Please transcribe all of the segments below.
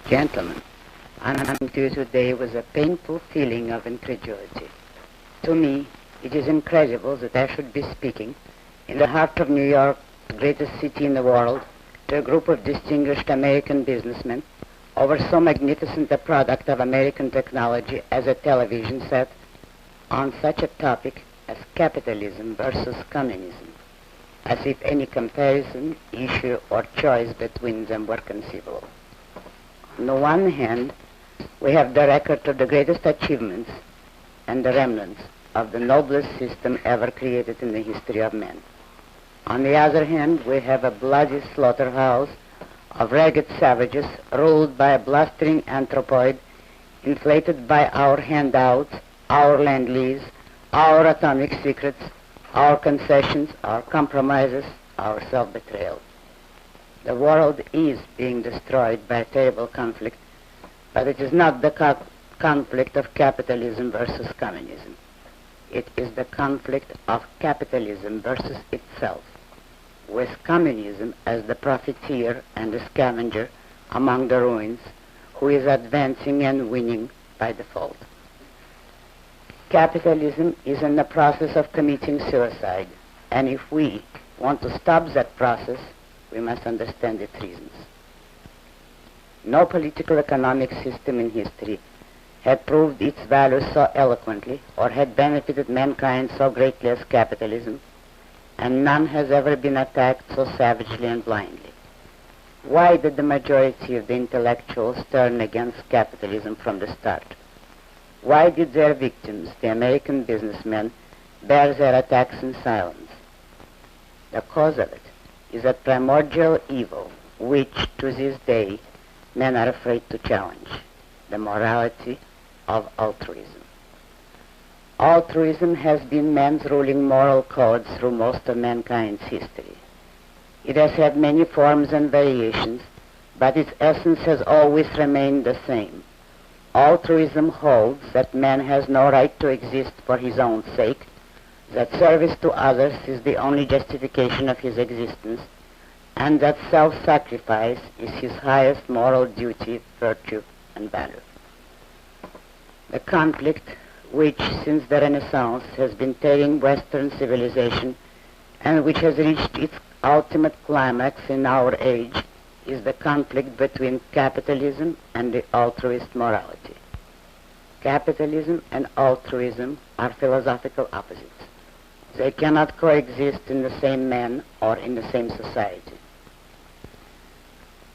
Gentlemen, I'm coming to you today with a painful feeling of incredulity. To me, it is incredible that I should be speaking in the heart of New York, the greatest city in the world, to a group of distinguished American businessmen over so magnificent a product of American technology as a television set on such a topic as capitalism versus communism, as if any comparison, issue, or choice between them were conceivable. On the one hand, we have the record of the greatest achievements and the remnants of the noblest system ever created in the history of man. On the other hand, we have a bloody slaughterhouse of ragged savages ruled by a blustering anthropoid, inflated by our handouts, our land lease, our atomic secrets, our concessions, our compromises, our self-betrayal. The world is being destroyed by a terrible conflict, but it is not the conflict of capitalism versus communism. It is the conflict of capitalism versus itself, with communism as the profiteer and the scavenger among the ruins, who is advancing and winning by default. Capitalism is in the process of committing suicide, and if we want to stop that process, we must understand its reasons. No political economic system in history had proved its value so eloquently or had benefited mankind so greatly as capitalism, and none has ever been attacked so savagely and blindly. Why did the majority of the intellectuals turn against capitalism from the start? Why did their victims, the American businessmen, bear their attacks in silence? The cause of it is a primordial evil which, to this day, men are afraid to challenge: the morality of altruism. Altruism has been man's ruling moral code through most of mankind's history. It has had many forms and variations, but its essence has always remained the same. Altruism holds that man has no right to exist for his own sake, that service to others is the only justification of his existence, and that self-sacrifice is his highest moral duty, virtue, and value. The conflict, which since the Renaissance has been tearing Western civilization and which has reached its ultimate climax in our age, is the conflict between capitalism and the altruist morality. Capitalism and altruism are philosophical opposites. They cannot coexist in the same man or in the same society.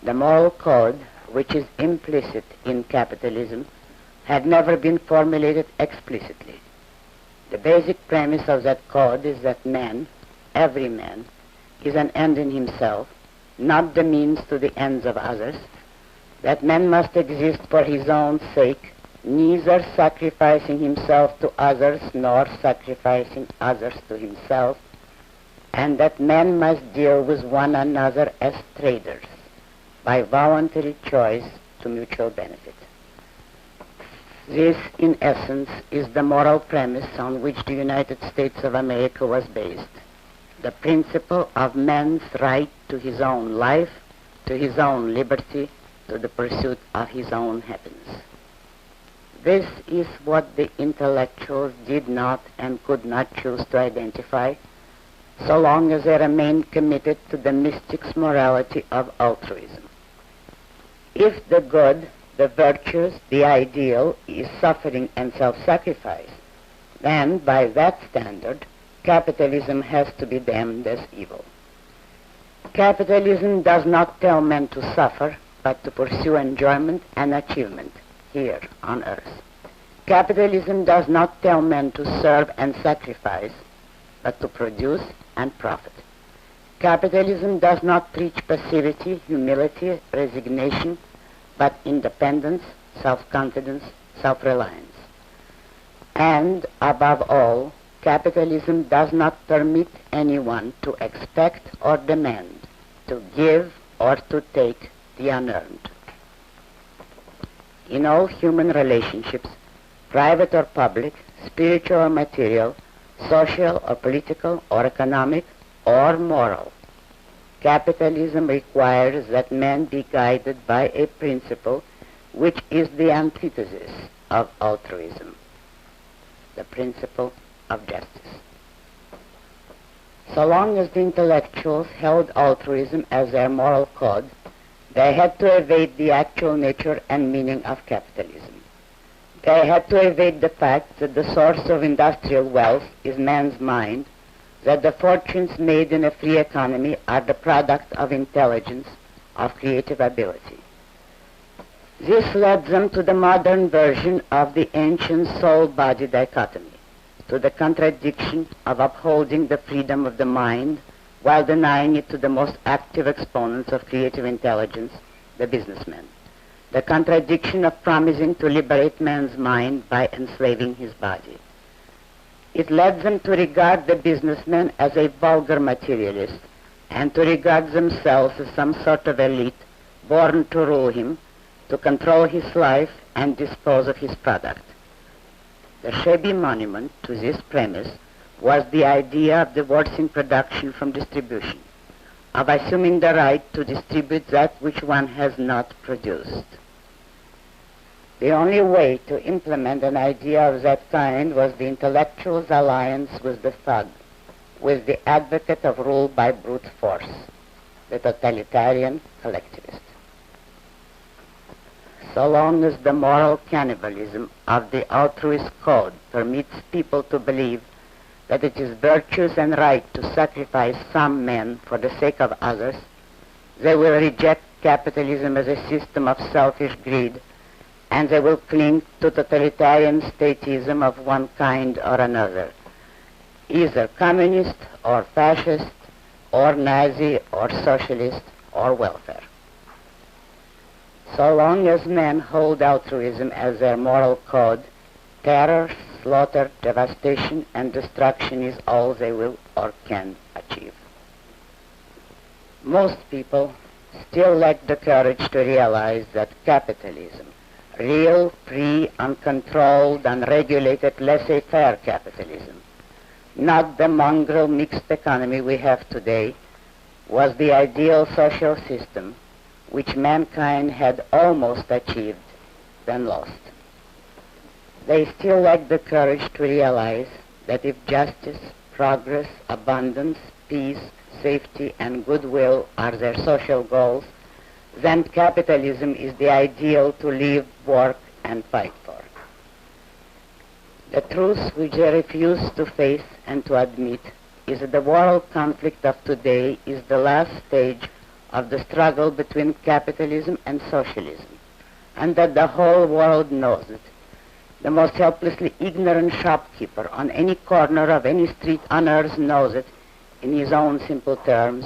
The moral code, which is implicit in capitalism, had never been formulated explicitly. The basic premise of that code is that man, every man, is an end in himself, not the means to the ends of others, that man must exist for his own sake, neither sacrificing himself to others nor sacrificing others to himself, and that men must deal with one another as traders, by voluntary choice to mutual benefit. This, in essence, is the moral premise on which the United States of America was based: the principle of man's right to his own life, to his own liberty, to the pursuit of his own happiness. This is what the intellectuals did not and could not choose to identify, so long as they remained committed to the mystic's morality of altruism. If the good, the virtuous, the ideal is suffering and self-sacrifice, then by that standard, capitalism has to be damned as evil. Capitalism does not tell men to suffer, but to pursue enjoyment and achievement here on earth. Capitalism does not tell men to serve and sacrifice, but to produce and profit. Capitalism does not preach passivity, humility, resignation, but independence, self-confidence, self-reliance. And, above all, capitalism does not permit anyone to expect or demand, to give or to take the unearned. In all human relationships, private or public, spiritual or material, social or political or economic or moral, capitalism requires that man be guided by a principle which is the antithesis of altruism, the principle of justice. So long as the intellectuals held altruism as their moral code, they had to evade the actual nature and meaning of capitalism. They had to evade the fact that the source of industrial wealth is man's mind, that the fortunes made in a free economy are the product of intelligence, of creative ability. This led them to the modern version of the ancient soul-body dichotomy, to the contradiction of upholding the freedom of the mind while denying it to the most active exponents of creative intelligence, the businessmen. The contradiction of promising to liberate man's mind by enslaving his body. It led them to regard the businessman as a vulgar materialist and to regard themselves as some sort of elite born to rule him, to control his life and dispose of his product. The shabby monument to this premise was the idea of divorcing production from distribution, of assuming the right to distribute that which one has not produced. The only way to implement an idea of that kind was the intellectual's alliance with the thug, with the advocate of rule by brute force, the totalitarian collectivist. So long as the moral cannibalism of the altruist code permits people to believe that it is virtuous and right to sacrifice some men for the sake of others, they will reject capitalism as a system of selfish greed, and they will cling to totalitarian statism of one kind or another, either communist or fascist or Nazi or socialist or welfare. So long as men hold altruism as their moral code, terror, slaughter, devastation, and destruction is all they will or can achieve. Most people still lack the courage to realize that capitalism, real, free, uncontrolled, unregulated, laissez-faire capitalism, not the mongrel mixed economy we have today, was the ideal social system which mankind had almost achieved, then lost. They still lack the courage to realize that if justice, progress, abundance, peace, safety, and goodwill are their social goals, then capitalism is the ideal to live, work, and fight for. The truth which they refuse to face and to admit is that the world conflict of today is the last stage of the struggle between capitalism and socialism, and that the whole world knows it. The most helplessly ignorant shopkeeper on any corner of any street on earth knows it in his own simple terms,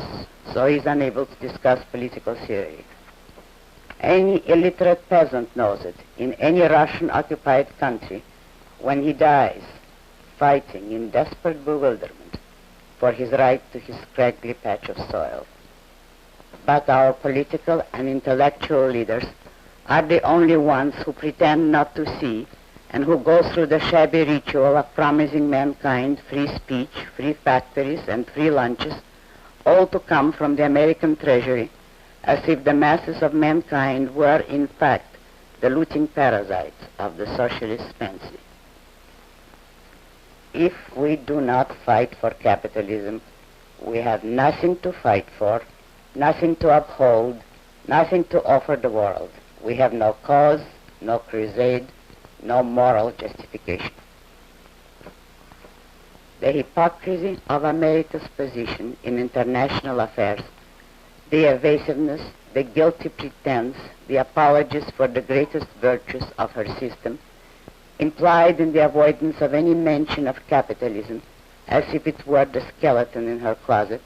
so he is unable to discuss political theory. Any illiterate peasant knows it in any Russian-occupied country when he dies fighting in desperate bewilderment for his right to his scraggly patch of soil. But our political and intellectual leaders are the only ones who pretend not to see and who go through the shabby ritual of promising mankind free speech, free factories, and free lunches, all to come from the American treasury, as if the masses of mankind were, in fact, the looting parasites of the socialist fancy. If we do not fight for capitalism, we have nothing to fight for, nothing to uphold, nothing to offer the world. We have no cause, no crusade, no moral justification. The hypocrisy of America's position in international affairs, the evasiveness, the guilty pretense, the apologies for the greatest virtues of her system, implied in the avoidance of any mention of capitalism, as if it were the skeleton in her closet,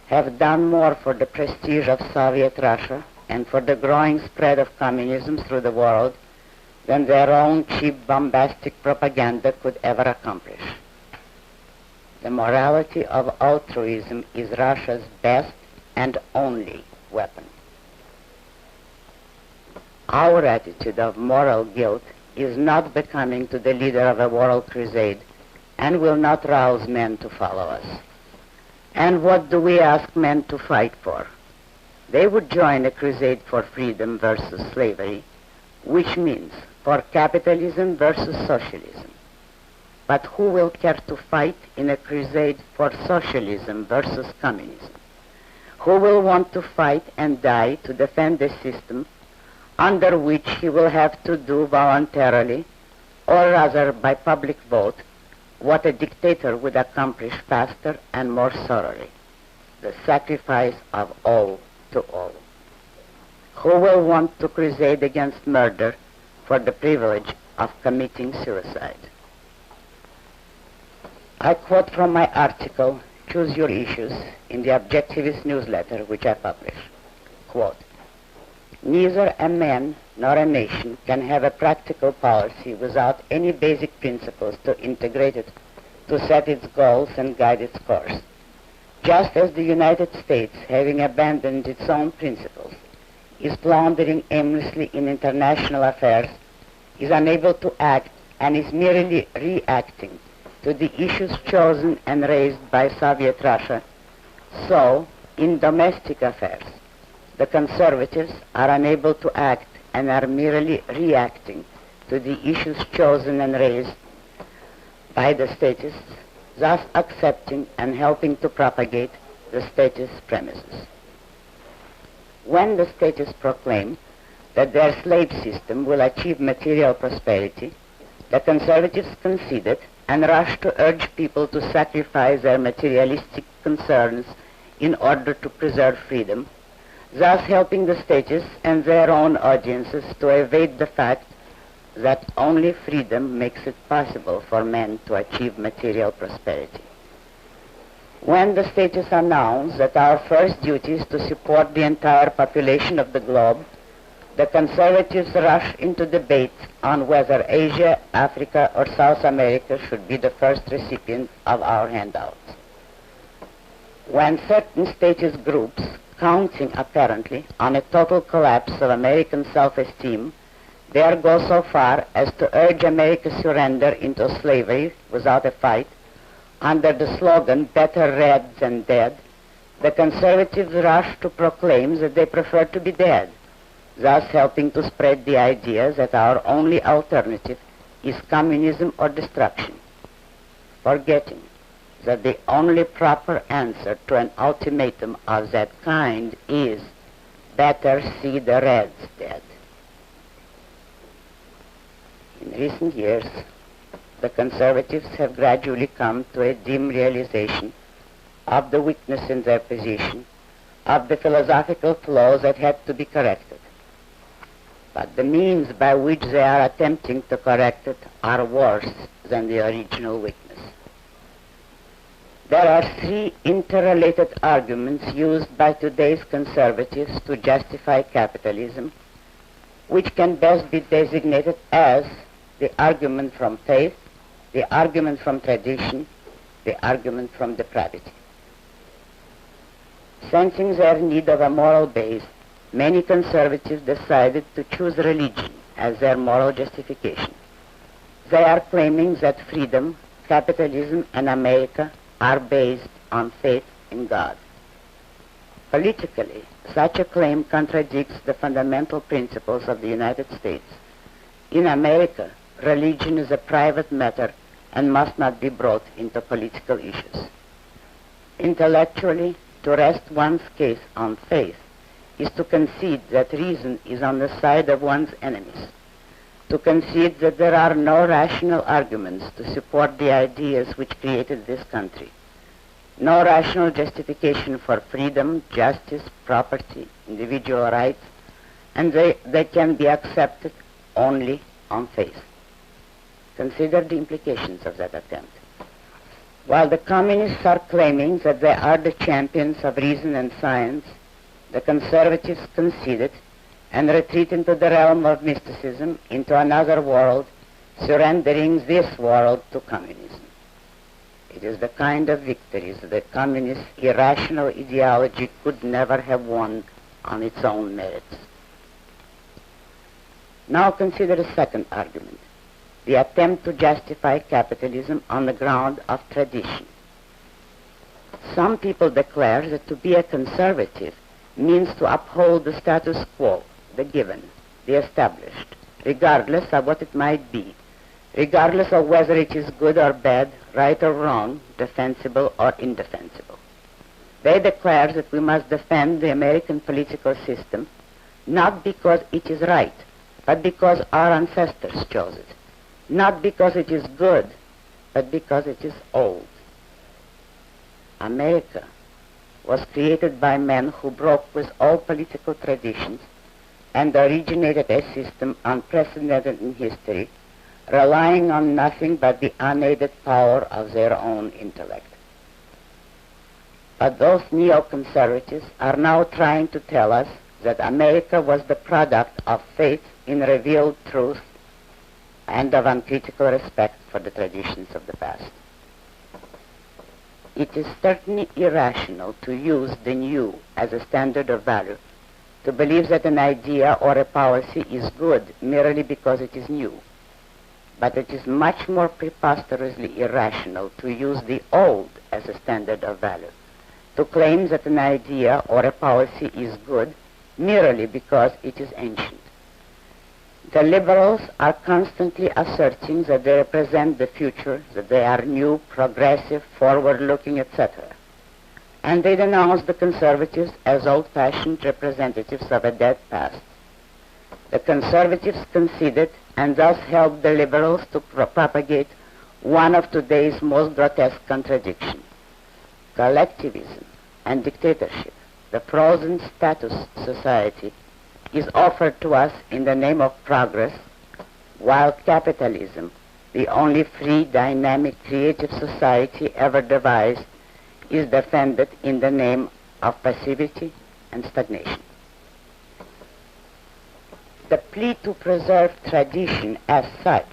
have done more for the prestige of Soviet Russia and for the growing spread of communism through the world than their own cheap bombastic propaganda could ever accomplish. The morality of altruism is Russia's best and only weapon. Our attitude of moral guilt is not becoming to the leader of a world crusade and will not rouse men to follow us. And what do we ask men to fight for? They would join a crusade for freedom versus slavery, which means for capitalism versus socialism. But who will care to fight in a crusade for socialism versus communism? Who will want to fight and die to defend a system under which he will have to do voluntarily, or rather by public vote, what a dictator would accomplish faster and more thoroughly, the sacrifice of all to all? Who will want to crusade against murder for the privilege of committing suicide? I quote from my article, Choose Your Issues, in the Objectivist newsletter which I publish. Quote, neither a man nor a nation can have a practical policy without any basic principles to integrate it, to set its goals and guide its course. Just as the United States, having abandoned its own principles, is floundering aimlessly in international affairs, is unable to act, and is merely reacting to the issues chosen and raised by Soviet Russia, so, in domestic affairs, the conservatives are unable to act and are merely reacting to the issues chosen and raised by the statists, thus accepting and helping to propagate the statist premises. When the statists proclaim that their slave system will achieve material prosperity, the conservatives concede it and rush to urge people to sacrifice their materialistic concerns in order to preserve freedom, thus helping the statists and their own audiences to evade the fact that only freedom makes it possible for men to achieve material prosperity. When the statists announce that our first duty is to support the entire population of the globe, the conservatives rush into debate on whether Asia, Africa, or South America should be the first recipient of our handouts. When certain statist groups, counting apparently on a total collapse of American self-esteem, dare go so far as to urge America's surrender into slavery without a fight, under the slogan, better red than dead, the conservatives rush to proclaim that they prefer to be dead, thus helping to spread the idea that our only alternative is communism or destruction, forgetting that the only proper answer to an ultimatum of that kind is better see the Reds dead. In recent years, the conservatives have gradually come to a dim realization of the weakness in their position, of the philosophical flaws that had to be corrected. But the means by which they are attempting to correct it are worse than the original weakness. There are three interrelated arguments used by today's conservatives to justify capitalism, which can best be designated as the argument from faith, the argument from tradition, the argument from depravity. Sensing their need of a moral base, many conservatives decided to choose religion as their moral justification. They are claiming that freedom, capitalism, and America are based on faith in God. Politically, such a claim contradicts the fundamental principles of the United States. In America, religion is a private matter and must not be brought into political issues. Intellectually, to rest one's case on faith is to concede that reason is on the side of one's enemies, to concede that there are no rational arguments to support the ideas which created this country, no rational justification for freedom, justice, property, individual rights, and they can be accepted only on faith. Consider the implications of that attempt. While the communists are claiming that they are the champions of reason and science, the conservatives concede it and retreat into the realm of mysticism, into another world, surrendering this world to communism. It is the kind of victories that communist irrational ideology could never have won on its own merits. Now consider a second argument, the attempt to justify capitalism on the ground of tradition. Some people declare that to be a conservative means to uphold the status quo, the given, the established, regardless of what it might be, regardless of whether it is good or bad, right or wrong, defensible or indefensible. They declare that we must defend the American political system not because it is right, but because our ancestors chose it, not because it is good, but because it is old. America was created by men who broke with all political traditions and originated a system unprecedented in history, relying on nothing but the unaided power of their own intellect. But those neoconservatives are now trying to tell us that America was the product of faith in revealed truth and of uncritical respect for the traditions of the past. It is certainly irrational to use the new as a standard of value, to believe that an idea or a policy is good merely because it is new. But it is much more preposterously irrational to use the old as a standard of value, to claim that an idea or a policy is good merely because it is ancient. The liberals are constantly asserting that they represent the future, that they are new, progressive, forward-looking, etc. And they denounce the conservatives as old-fashioned representatives of a dead past. The conservatives conceded and thus helped the liberals to propagate one of today's most grotesque contradictions: collectivism and dictatorship, the frozen status society, is offered to us in the name of progress, while capitalism, the only free, dynamic, creative society ever devised, is defended in the name of passivity and stagnation. The plea to preserve tradition as such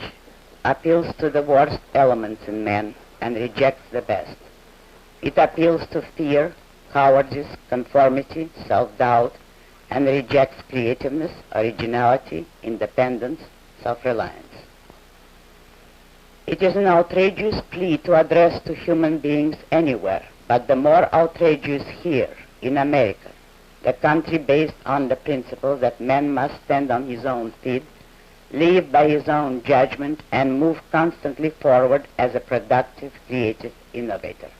appeals to the worst elements in men and rejects the best. It appeals to fear, cowardice, conformity, self-doubt, and rejects creativeness, originality, independence, self-reliance. It is an outrageous plea to address to human beings anywhere, but the more outrageous here in America, the country based on the principle that man must stand on his own feet, live by his own judgment, and move constantly forward as a productive, creative innovator.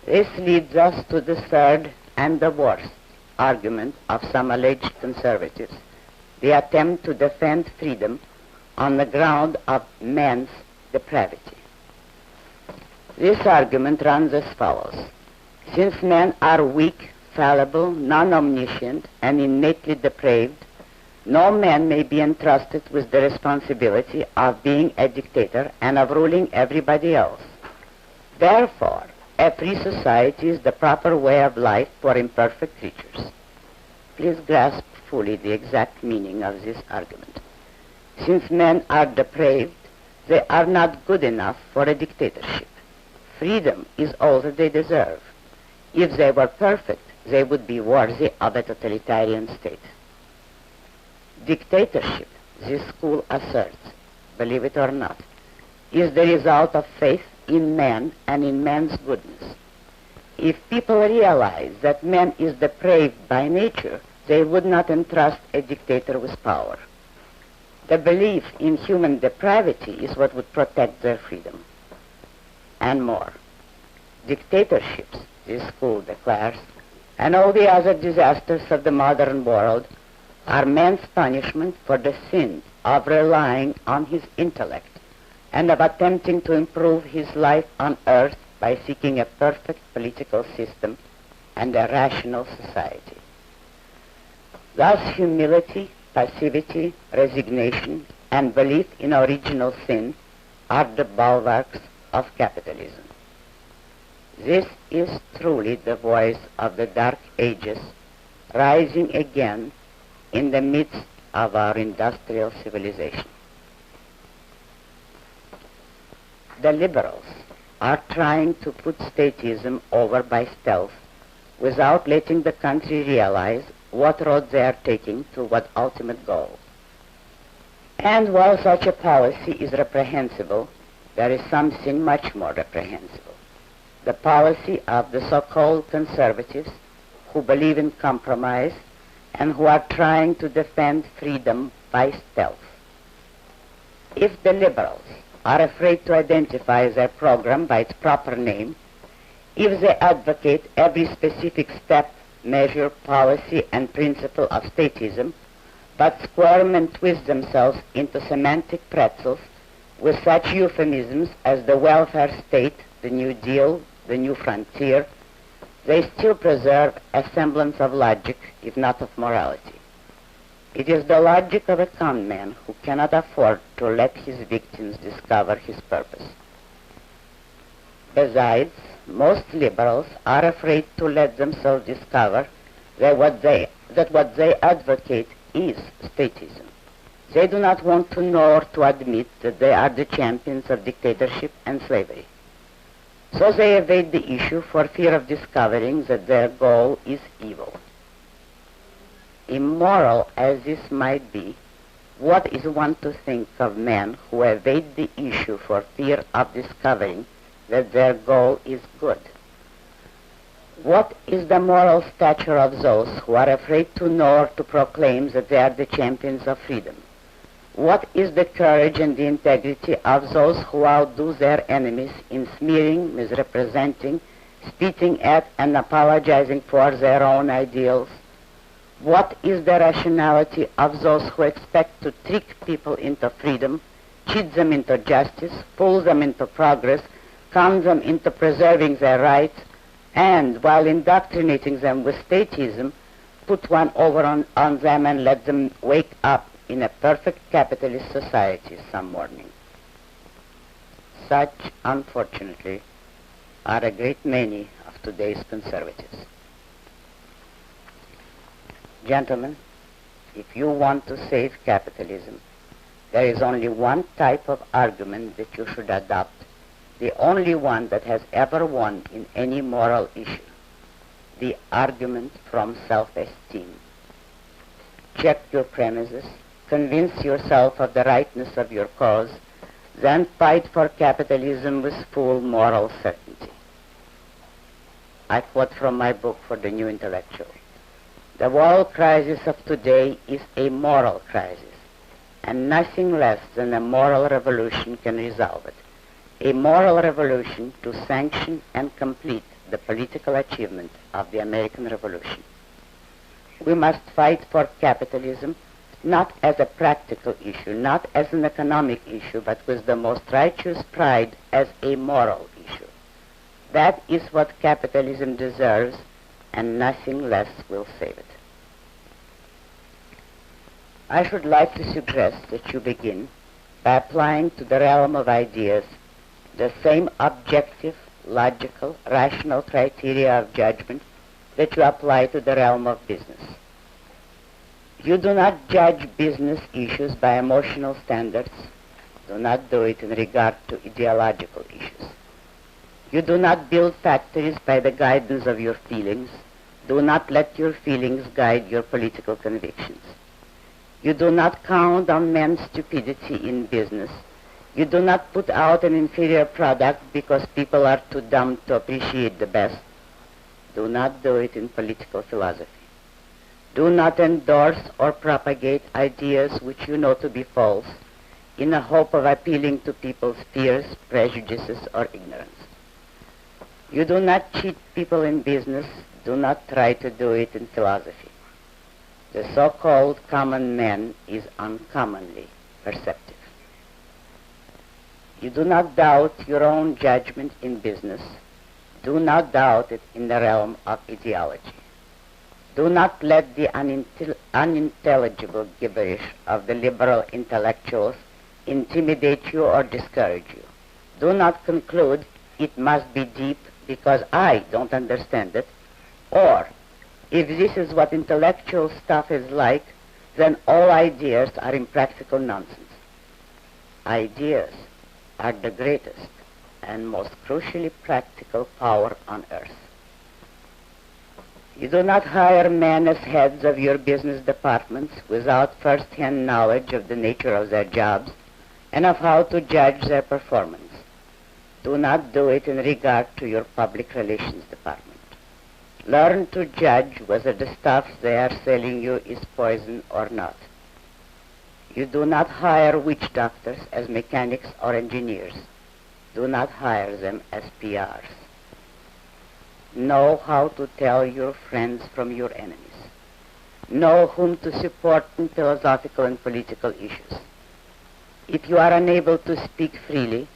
This leads us to the third and the worst argument of some alleged conservatives, the attempt to defend freedom on the ground of man's depravity. This argument runs as follows: since men are weak, fallible, non-omniscient, and innately depraved, no man may be entrusted with the responsibility of being a dictator and of ruling everybody else. Therefore, a free society is the proper way of life for imperfect creatures. Please grasp fully the exact meaning of this argument. Since men are depraved, they are not good enough for a dictatorship. Freedom is all that they deserve. If they were perfect, they would be worthy of a totalitarian state. Dictatorship, this school asserts, believe it or not, is the result of faith in man and in man's goodness. If people realize that man is depraved by nature, they would not entrust a dictator with power. The belief in human depravity is what would protect their freedom. And more. Dictatorships, this school declares, and all the other disasters of the modern world are man's punishment for the sin of relying on his intellect and of attempting to improve his life on earth by seeking a perfect political system and a rational society. Thus, humility, passivity, resignation, and belief in original sin are the bulwarks of capitalism. This is truly the voice of the Dark Ages rising again in the midst of our industrial civilization. The liberals are trying to put statism over by stealth without letting the country realize what road they are taking to what ultimate goal. And while such a policy is reprehensible, there is something much more reprehensible: the policy of the so-called conservatives who believe in compromise and who are trying to defend freedom by stealth. If the liberals are afraid to identify their program by its proper name, if they advocate every specific step, measure, policy, and principle of statism, but squirm and twist themselves into semantic pretzels with such euphemisms as the welfare state, the New Deal, the New Frontier, they still preserve a semblance of logic, if not of morality. It is the logic of a con man who cannot afford to let his victims discover his purpose. Besides, most liberals are afraid to let themselves discover that what they advocate is statism. They do not want to know or to admit that they are the champions of dictatorship and slavery. So they evade the issue for fear of discovering that their goal is evil. Immoral as this might be, what is one to think of men who evade the issue for fear of discovering that their goal is good? What is the moral stature of those who are afraid to know or to proclaim that they are the champions of freedom? What is the courage and the integrity of those who outdo their enemies in smearing, misrepresenting, spitting at, and apologizing for their own ideals? What is the rationality of those who expect to trick people into freedom, cheat them into justice, fool them into progress, con them into preserving their rights, and, while indoctrinating them with statism, put one over on them and let them wake up in a perfect capitalist society some morning? Such, unfortunately, are a great many of today's conservatives. Gentlemen, if you want to save capitalism, there is only one type of argument that you should adopt, the only one that has ever won in any moral issue: the argument from self-esteem. Check your premises, convince yourself of the rightness of your cause, then fight for capitalism with full moral certainty. I quote from my book For the New Intellectual. The world crisis of today is a moral crisis, and nothing less than a moral revolution can resolve it. A moral revolution to sanction and complete the political achievement of the American Revolution. We must fight for capitalism not as a practical issue, not as an economic issue, but with the most righteous pride as a moral issue. That is what capitalism deserves, and nothing less will save it. I should like to suggest that you begin by applying to the realm of ideas the same objective, logical, rational criteria of judgment that you apply to the realm of business. You do not judge business issues by emotional standards. Do not do it in regard to ideological issues. You do not build factories by the guidance of your feelings. Do not let your feelings guide your political convictions. You do not count on men's stupidity in business. You do not put out an inferior product because people are too dumb to appreciate the best. Do not do it in political philosophy. Do not endorse or propagate ideas which you know to be false in the hope of appealing to people's fears, prejudices, or ignorance. You do not cheat people in business. Do not try to do it in philosophy. The so-called common man is uncommonly perceptive. You do not doubt your own judgment in business. Do not doubt it in the realm of ideology. Do not let the unintelligible gibberish of the liberal intellectuals intimidate you or discourage you. Do not conclude it must be deep because I don't understand it, or if this is what intellectual stuff is like, then all ideas are impractical nonsense. Ideas are the greatest and most crucially practical power on earth. You do not hire men as heads of your business departments without first-hand knowledge of the nature of their jobs and of how to judge their performance. Do not do it in regard to your public relations department. Learn to judge whether the stuff they are selling you is poison or not. You do not hire witch doctors as mechanics or engineers. Do not hire them as PRs. Know how to tell your friends from your enemies. Know whom to support in philosophical and political issues. If you are unable to speak freely,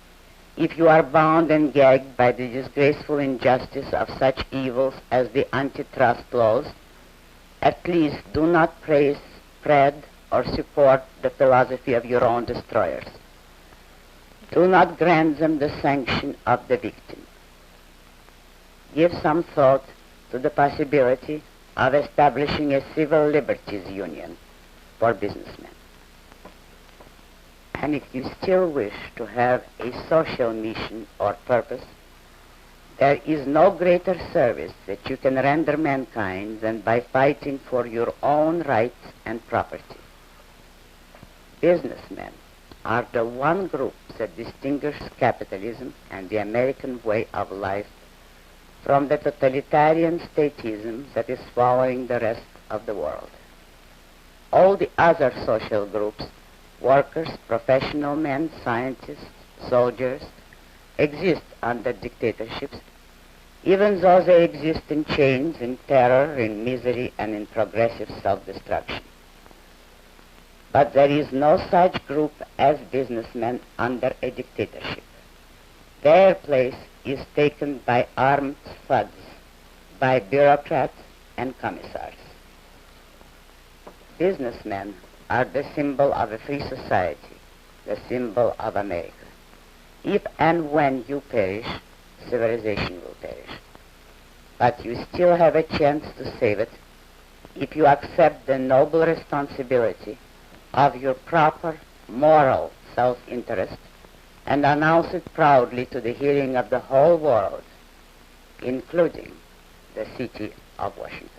if you are bound and gagged by the disgraceful injustice of such evils as the antitrust laws, at least do not praise, spread, or support the philosophy of your own destroyers. Do not grant them the sanction of the victim. Give some thought to the possibility of establishing a civil liberties union for businessmen. And if you still wish to have a social mission or purpose, there is no greater service that you can render mankind than by fighting for your own rights and property. Businessmen are the one group that distinguishes capitalism and the American way of life from the totalitarian statism that is swallowing the rest of the world. All the other social groups, workers, professional men, scientists, soldiers, exist under dictatorships, even though they exist in chains, in terror, in misery, and in progressive self-destruction. But there is no such group as businessmen under a dictatorship. Their place is taken by armed thugs, by bureaucrats and commissars. Businessmen are the symbol of a free society, the symbol of America. If and when you perish, civilization will perish. But you still have a chance to save it if you accept the noble responsibility of your proper moral self-interest and announce it proudly to the hearing of the whole world, including the city of Washington.